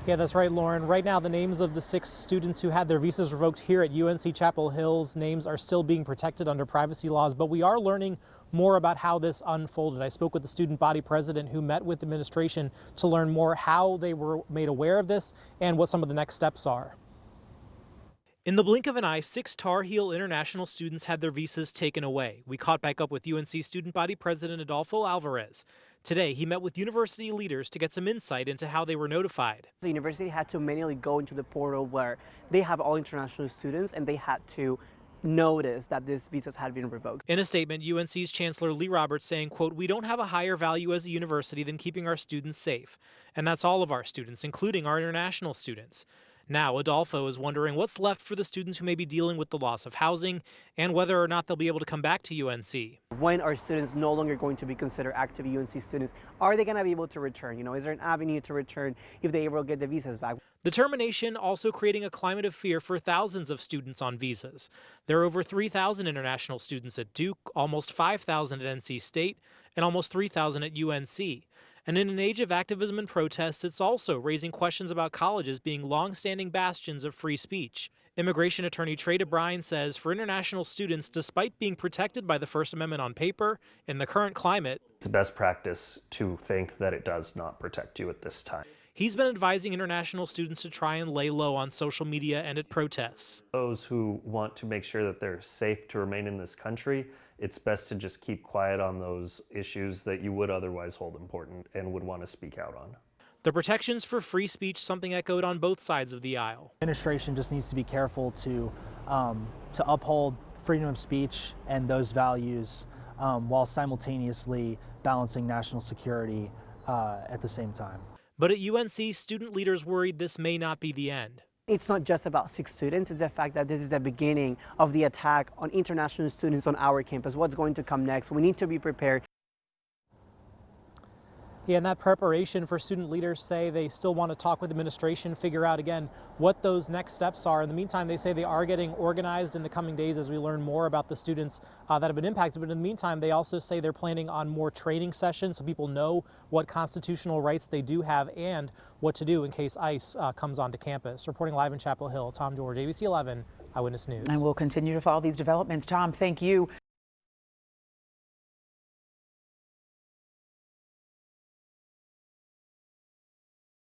Yeah, that's right, Lauren. Right now, the names of the 6 students who had their visas revoked here at UNC Chapel Hill's names are still being protected under privacy laws, but we are learning more about how this unfolded. I spoke with the student body president who met with the administration to learn more how they were made aware of this and what some of the next steps are. In the blink of an eye, 6 Tar Heel International students had their visas taken away. We caught back up with UNC student body president Adolfo Alvarez. Today, he met with university leaders to get some insight into how they were notified. The university had to manually go into the portal where they have all international students, and they had to notice that these visas had been revoked. In a statement, UNC's Chancellor Lee Roberts saying, quote, "We don't have a higher value as a university than keeping our students safe. And that's all of our students, including our international students." Now, Adolfo is wondering what's left for the students who may be dealing with the loss of housing and whether or not they'll be able to come back to UNC. When are students no longer going to be considered active UNC students? Are they going to be able to return? Is there an avenue to return if they ever get the visas back? The termination also creating a climate of fear for thousands of students on visas. There are over 3,000 international students at Duke, almost 5,000 at NC State, and almost 3,000 at UNC. And in an age of activism and protests, it's also raising questions about colleges being long-standing bastions of free speech. Immigration attorney Trey DeBrine says for international students, despite being protected by the First Amendment on paper, in the current climate, it's best practice to think that it does not protect you at this time. He's been advising international students to try and lay low on social media and at protests. Those who want to make sure that they're safe to remain in this country, it's best to just keep quiet on those issues that you would otherwise hold important and would want to speak out on. The protections for free speech, something echoed on both sides of the aisle. Administration just needs to be careful to uphold freedom of speech and those values while simultaneously balancing national security at the same time. But at UNC, student leaders worried this may not be the end. It's not just about 6 students, it's the fact that this is the beginning of the attack on international students on our campus. What's going to come next? We need to be prepared. Yeah, and that preparation for student leaders say they still want to talk with administration, figure out again what those next steps are. In the meantime, they say they are getting organized in the coming days as we learn more about the students that have been impacted. But in the meantime, they also say they're planning on more training sessions so people know what constitutional rights they do have and what to do in case ICE comes onto campus. Reporting live in Chapel Hill, Tom George, ABC 11 Eyewitness News. And we'll continue to follow these developments. Tom, thank you.